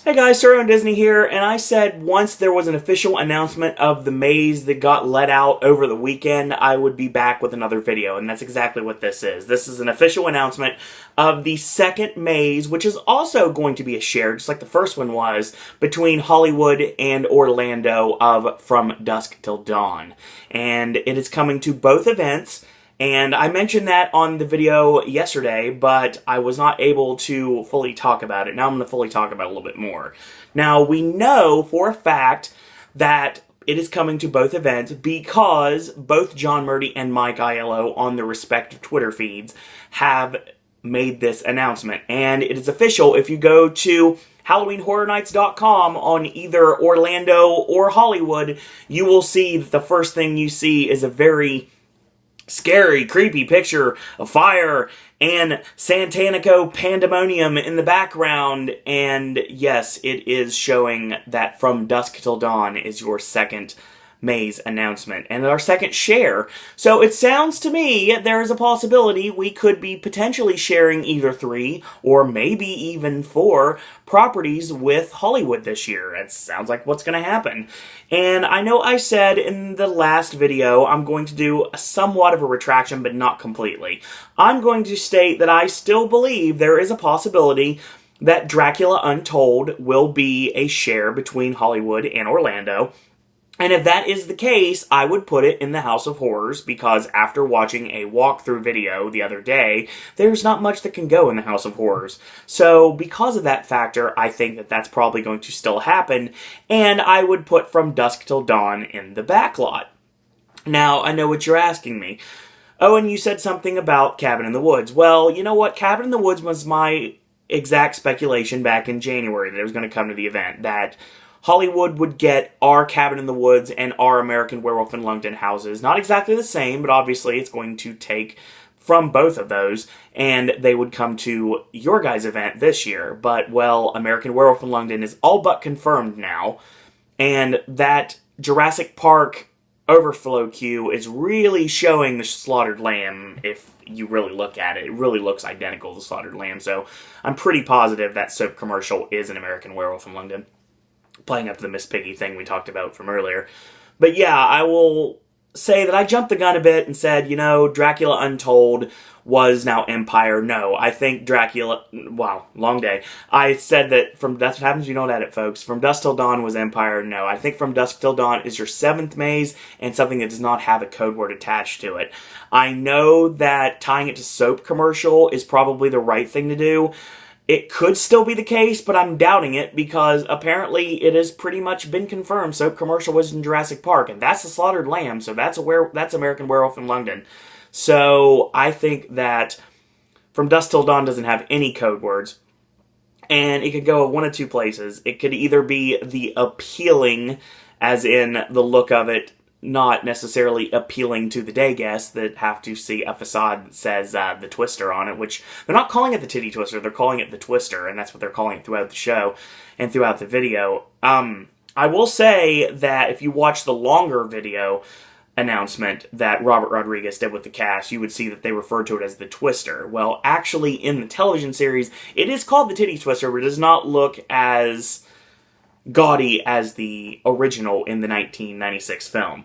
Hey guys, Sir on Disney here, and I said once there was an official announcement of the maze that got let out over the weekend, I would be back with another video, and that's exactly what this is. This is an official announcement of the second maze, which is also going to be a share, just like the first one was, between Hollywood and Orlando of From Dusk Till Dawn. And it is coming to both events. And I mentioned that on the video yesterday, but I was not able to fully talk about it. Now I'm going to fully talk about it a little bit more. Now, we know for a fact that it is coming to both events because both John Murdy and Mike Aiello on their respective Twitter feeds have made this announcement. And it is official. If you go to HalloweenHorrorNights.com on either Orlando or Hollywood, you will see that the first thing you see is a very scary, creepy picture of fire and Santanico pandemonium in the background. And yes, it is showing that From Dusk Till Dawn is your second maze announcement and our second share. So it sounds to me there is a possibility we could be potentially sharing either 3 or maybe even 4 properties with Hollywood this year. It sounds like what's going to happen. And I know I said in the last video I'm going to do somewhat of a retraction, but not completely. I'm going to state that I still believe there is a possibility that Dracula Untold will be a share between Hollywood and Orlando. And if that is the case, I would put it in the House of Horrors, because after watching a walkthrough video the other day, there's not much that can go in the House of Horrors. So because of that factor, I think that that's probably going to still happen, and I would put From Dusk Till Dawn in the backlot. Now, I know what you're asking me. Oh, and you said something about Cabin in the Woods. Well, you know what? Cabin in the Woods was my exact speculation back in January that it was going to come to the event, that Hollywood would get our Cabin in the Woods and our American Werewolf in London houses. Not exactly the same, but obviously it's going to take from both of those, and they would come to your guys' event this year. But, well, American Werewolf in London is all but confirmed now, and that Jurassic Park overflow queue is really showing the Slaughtered Lamb. If you really look at it, it really looks identical to Slaughtered Lamb, so I'm pretty positive that soap commercial is an American Werewolf in London, playing up the Miss Piggy thing we talked about from earlier. But yeah, I will say that I jumped the gun a bit and said, you know, Dracula Untold was now Empire. No, I think Dracula... Wow, long day. I said that that's what happens if you don't edit, folks. From Dusk Till Dawn was Empire. No, I think From Dusk Till Dawn is your 7th maze and something that does not have a code word attached to it. I know that tying it to soap commercial is probably the right thing to do. It could still be the case, but I'm doubting it, because apparently it has pretty much been confirmed soap commercial was in Jurassic Park, and that's a Slaughtered Lamb, so that's American Werewolf in London. So I think that From Dusk Till Dawn doesn't have any code words, and it could go one of two places. It could either be the appealing, as in the look of it, not necessarily appealing to the day guests that have to see a facade that says the Twister on it, which they're not calling it the Titty Twister, they're calling it the Twister, and that's what they're calling it throughout the show and throughout the video. I will say that if you watch the longer video announcement that Robert Rodriguez did with the cast, you would see that they referred to it as the Twister. Well, actually, in the television series, it is called the Titty Twister, but it does not look as gaudy as the original in the 1996 film.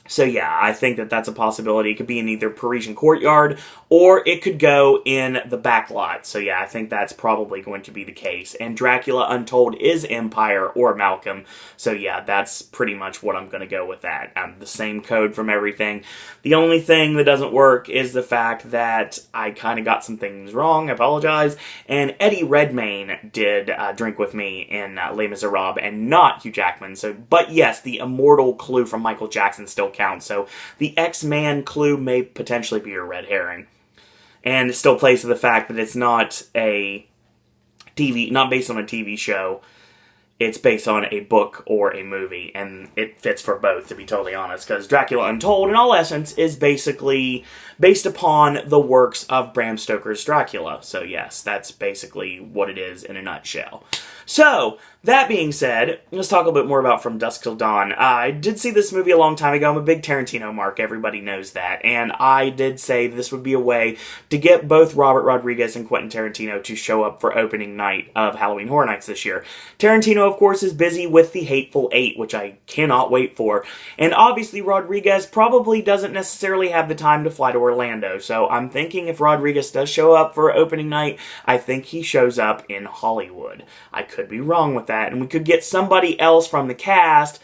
So yeah, I think that that's a possibility. It could be in either Parisian Courtyard, or it could go in the back lot. So yeah, I think that's probably going to be the case. And Dracula Untold is Empire or Malcolm. So yeah, that's pretty much what I'm going to go with that. The same code from everything. The only thing that doesn't work is the fact that I kind of got some things wrong. I apologize. And Eddie Redmayne did Drink With Me in Les Miserables, and not Hugh Jackman. So, but yes, the immortal clue from Michael Jackson still count. So the X-Man clue may potentially be a red herring. And it still plays to the fact that it's not based on a TV show. it's based on a book or a movie, and it fits for both, to be totally honest, because Dracula Untold, in all essence, is basically based upon the works of Bram Stoker's Dracula. So yes, that's basically what it is in a nutshell. So, that being said, let's talk a bit more about From Dusk Till Dawn. I did see this movie a long time ago. I'm a big Tarantino mark, everybody knows that, and I did say this would be a way to get both Robert Rodriguez and Quentin Tarantino to show up for opening night of Halloween Horror Nights this year. Tarantino, of course, is busy with The Hateful Eight, which I cannot wait for, and obviously Rodriguez probably doesn't necessarily have the time to fly to Orlando, so I'm thinking if Rodriguez does show up for opening night, I think he shows up in Hollywood. I could be wrong with that, and we could get somebody else from the cast,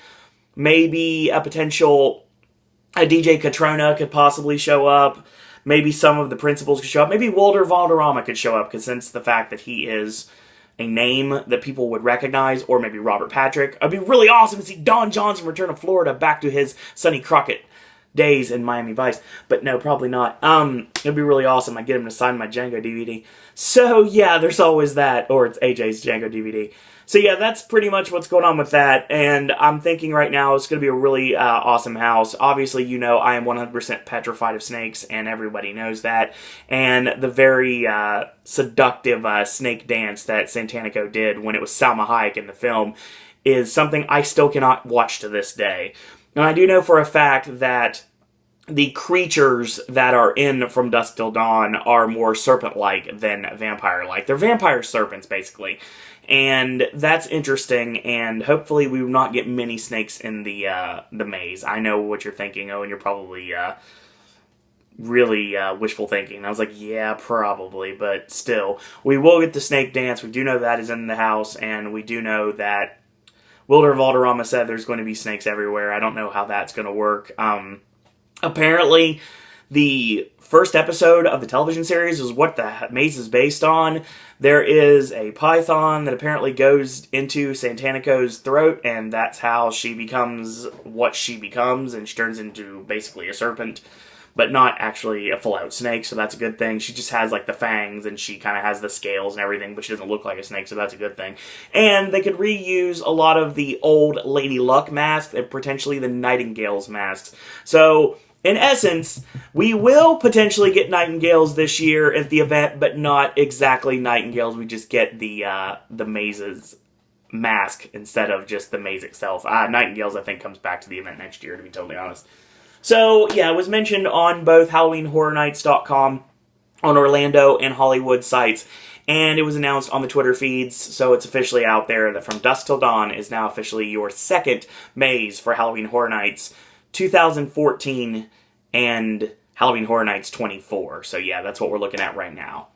maybe a DJ Catrona could possibly show up, maybe some of the principals could show up, maybe Walter Valderrama could show up, because since the fact that he is a name that people would recognize, or maybe Robert Patrick. It'd be really awesome to see Don Johnson return to Florida back to his Sonny Crockett days in Miami Vice. But no, probably not. It'd be really awesome. I'd get him to sign my Django DVD. So yeah, there's always that. Or it's AJ's Django DVD. So yeah, that's pretty much what's going on with that. And I'm thinking right now it's going to be a really awesome house. Obviously, you know, I am 100% petrified of snakes, and everybody knows that. And the very seductive snake dance that Santanico did when it was Salma Hayek in the film is something I still cannot watch to this day. And I do know for a fact that the creatures that are in From Dusk Till Dawn are more serpent-like than vampire-like. They're vampire serpents, basically. And that's interesting, and hopefully we will not get many snakes in the maze. I know what you're thinking, and you're probably really wishful thinking. I was like, yeah, probably, but still. We will get the snake dance. We do know that is in the house, and we do know that Wilder Valderrama said there's going to be snakes everywhere. I don't know how that's going to work. Apparently, the first episode of the television series is what the maze is based on. There is a python that apparently goes into Santanico's throat, and that's how she becomes what she becomes, and she turns into basically a serpent, but not actually a full-out snake, so that's a good thing. She just has, like, the fangs, and she kind of has the scales and everything, but she doesn't look like a snake, so that's a good thing. And they could reuse a lot of the old Lady Luck masks, and potentially the Nightingale's masks. So in essence, we will potentially get Nightingales this year at the event, but not exactly Nightingales. We just get the maze's mask instead of just the maze itself. Nightingales, I think, comes back to the event next year, to be totally honest. So, yeah, it was mentioned on both HalloweenHorrorNights.com, on Orlando and Hollywood sites, and it was announced on the Twitter feeds, so it's officially out there that From Dusk Till Dawn is now officially your second maze for Halloween Horror Nights 2014 and Halloween Horror Nights 24. So yeah, that's what we're looking at right now.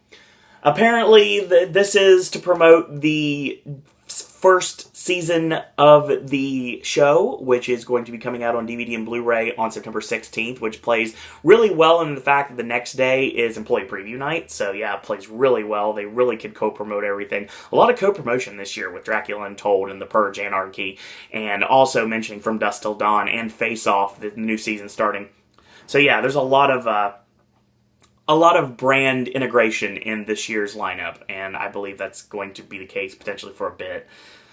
Apparently, this is to promote the first season of the show, which is going to be coming out on DVD and Blu-ray on September 16th, which plays really well in the fact that the next day is employee preview night. So yeah, it plays really well. They really could co-promote everything. A lot of co-promotion this year with Dracula Untold and the Purge Anarchy, and also mentioning From Dusk Till Dawn and Face Off, the new season starting. So yeah, there's a lot of brand integration in this year's lineup, and I believe that's going to be the case potentially for a bit.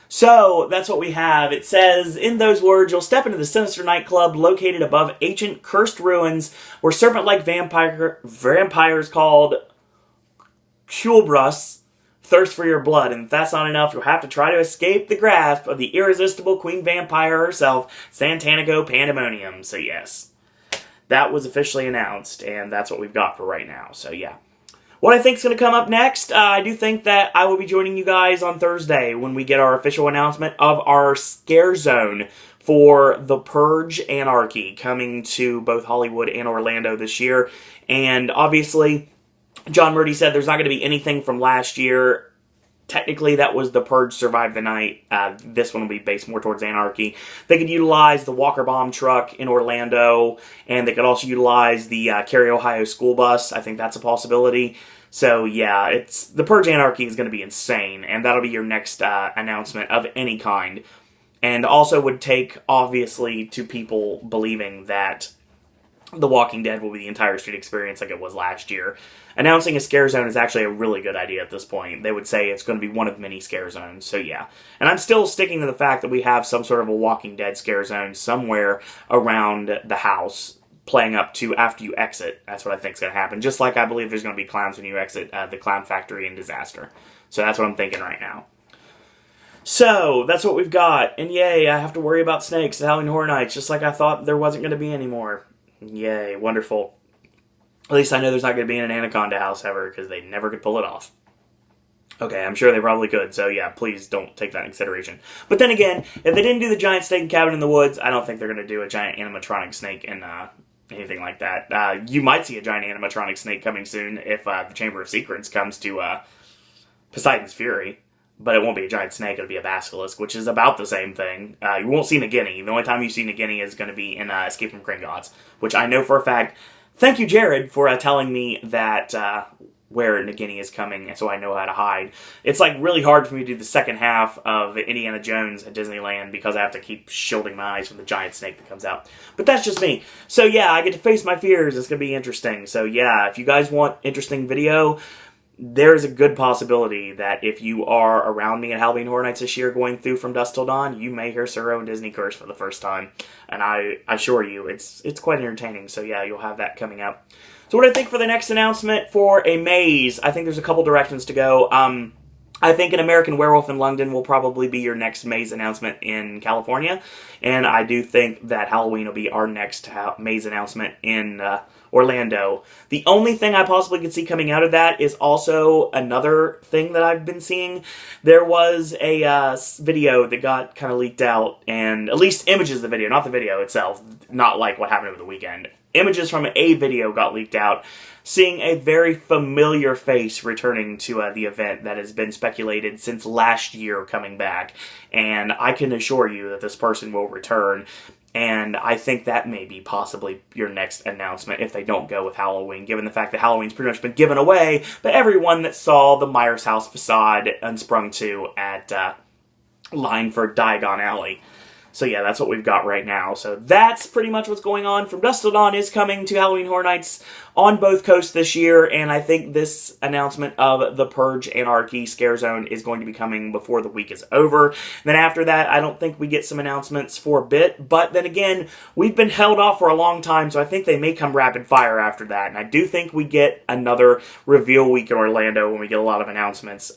So, that's what we have. It says, in those words, you'll step into the sinister nightclub located above ancient cursed ruins where serpent-like vampires called Kulbrus thirst for your blood, and if that's not enough, you'll have to try to escape the grasp of the irresistible queen vampire herself, Santanico Pandemonium. So yes, that was officially announced, and that's what we've got for right now. So yeah. What I think is going to come up next, I do think that I will be joining you guys on Thursday when we get our official announcement of our Scare Zone for the Purge Anarchy coming to both Hollywood and Orlando this year. And obviously, John Murdy said there's not going to be anything from last year. Technically, that was the Purge Survive the Night. This one will be based more towards Anarchy. They could utilize the Walker Bomb truck in Orlando, and they could also utilize the Cary, Ohio school bus. I think that's a possibility. So, yeah, the Purge Anarchy is going to be insane, and that'll be your next announcement of any kind. And also would take, obviously, to people believing that The Walking Dead will be the entire street experience like it was last year. Announcing a scare zone is actually a really good idea at this point. They would say it's going to be one of many scare zones, so yeah. And I'm still sticking to the fact that we have some sort of a Walking Dead scare zone somewhere around the house, playing up to after you exit. That's what I think is going to happen. Just like I believe there's going to be clowns when you exit the Clown Factory in Disaster. So that's what I'm thinking right now. So, that's what we've got. And yay, I have to worry about snakes at Halloween Horror Nights, just like I thought there wasn't going to be anymore. Yay, wonderful. At least I know there's not going to be an anaconda house ever, because they never could pull it off. Okay, I'm sure they probably could, so yeah, please don't take that in consideration. But then again, if they didn't do the giant snake in Cabin in the Woods, I don't think they're going to do a giant animatronic snake in anything like that. You might see a giant animatronic snake coming soon if the Chamber of Secrets comes to Poseidon's Fury. But it won't be a giant snake, it'll be a basilisk, which is about the same thing. You won't see Nagini. The only time you see Nagini is going to be in Escape from Gringotts, which I know for a fact. Thank you, Jared, for telling me that where Nagini is coming, so I know how to hide. It's like really hard for me to do the second half of Indiana Jones at Disneyland because I have to keep shielding my eyes from the giant snake that comes out. But that's just me. So yeah, I get to face my fears. It's going to be interesting. So yeah, if you guys want interesting video, there's a good possibility that if you are around me at Halloween Horror Nights this year going through From Dusk Till Dawn, you may hear Sir Owen Disney curse for the first time. And I assure you, it's quite entertaining. So yeah, you'll have that coming up. So what do I think for the next announcement for a maze? I think there's a couple directions to go. I think an American Werewolf in London will probably be your next maze announcement in California. And I do think that Halloween will be our next maze announcement in Orlando. The only thing I possibly could see coming out of that is also another thing that I've been seeing. There was a video that got kind of leaked out, and at least images of the video, not the video itself, not like what happened over the weekend. Images from a video got leaked out, seeing a very familiar face returning to the event that has been speculated since last year coming back. And I can assure you that this person will return. And I think that may be possibly your next announcement if they don't go with Halloween, given the fact that Halloween's pretty much been given away by everyone that saw the Myers House facade unsprung to at line for Diagon Alley. So yeah, that's what we've got right now. So that's pretty much what's going on. From Dusk Till Dawn is coming to Halloween Horror Nights on both coasts this year, and I think this announcement of the Purge Anarchy Scare Zone is going to be coming before the week is over. Then after that, I don't think we get some announcements for a bit, but then again, we've been held off for a long time, so I think they may come rapid fire after that, and I do think we get another reveal week in Orlando when we get a lot of announcements.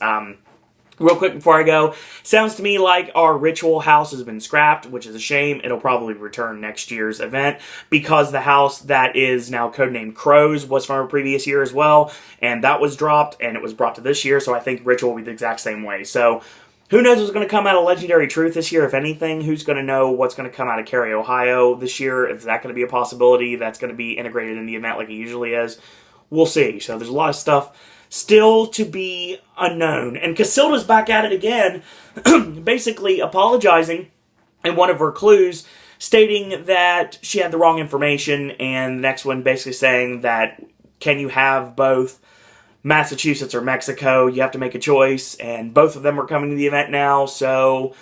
Real quick before I go, sounds to me like our ritual house has been scrapped, which is a shame. It'll probably return next year's event because the house that is now codenamed Crows was from a previous year as well, and that was dropped and it was brought to this year, so I think ritual will be the exact same way. So who knows what's going to come out of Legendary Truth this year, if anything? Who's going to know what's going to come out of Cary, Ohio this year? Is that going to be a possibility that's going to be integrated in the event like it usually is? We'll see. So there's a lot of stuff still to be unknown. And Casilda's back at it again, basically apologizing in one of her clues, stating that she had the wrong information, and the next one basically saying that, can you have both Massachusetts or Mexico? You have to make a choice, and both of them are coming to the event now, so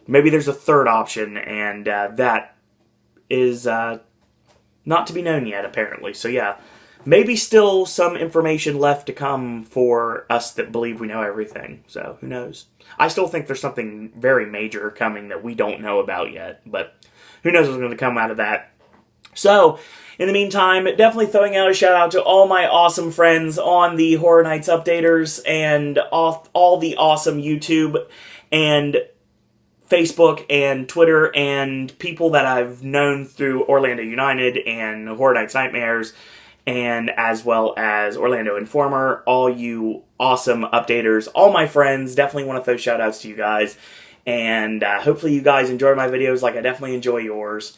maybe there's a third option, and that is not to be known yet, apparently. So yeah, maybe still some information left to come for us that believe we know everything. So, who knows? I still think there's something very major coming that we don't know about yet. But who knows what's going to come out of that. So, in the meantime, definitely throwing out a shout out to all my awesome friends on the Horror Nights Updaters and all the awesome YouTube and Facebook and Twitter and people that I've known through Orlando United and Horror Nights Nightmares, and as well as Orlando Informer, all you awesome updaters, all my friends. Definitely want to throw shout outs to you guys, and hopefully you guys enjoy my videos like I definitely enjoy yours.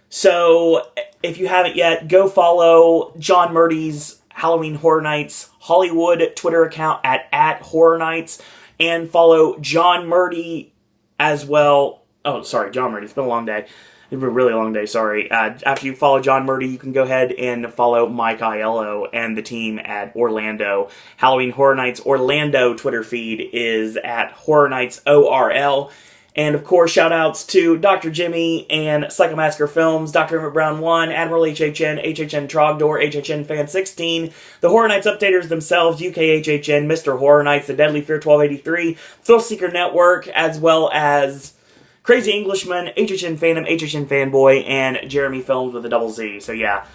So if you haven't yet, go follow John Murdy's Halloween Horror Nights Hollywood Twitter account at Horror Nights, and follow John Murdy as well. Oh, sorry, John Murdy. It's been a long day. It's been a really long day, sorry. After you follow John Murdy, you can go ahead and follow Mike Aiello and the team at Orlando. Halloween Horror Nights Orlando Twitter feed is at Horror Nights ORL. And of course, shout outs to Dr. Jimmy and Psychomassacre Films, Dr. Emmett Brown 1, Admiral HHN, HHN Trogdor, HHN Fan 16, the Horror Nights Updaters themselves, UK HHN, Mr. Horror Nights, The Deadly Fear 1283, Thrill Seeker Network, as well as Crazy Englishman, HHN Phantom, HHN Fanboy, and Jeremy Films with a double Z. So yeah,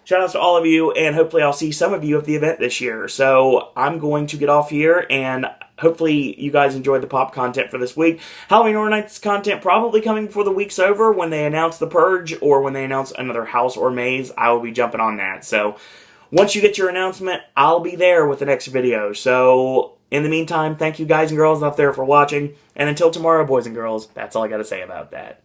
shout outs to all of you, and hopefully I'll see some of you at the event this year. So I'm going to get off here, and hopefully you guys enjoyed the pop content for this week. Halloween Horror Nights content probably coming before the week's over when they announce the Purge or when they announce another house or maze. I will be jumping on that. So once you get your announcement, I'll be there with the next video. So in the meantime, thank you guys and girls out there for watching. And until tomorrow, boys and girls, that's all I got to say about that.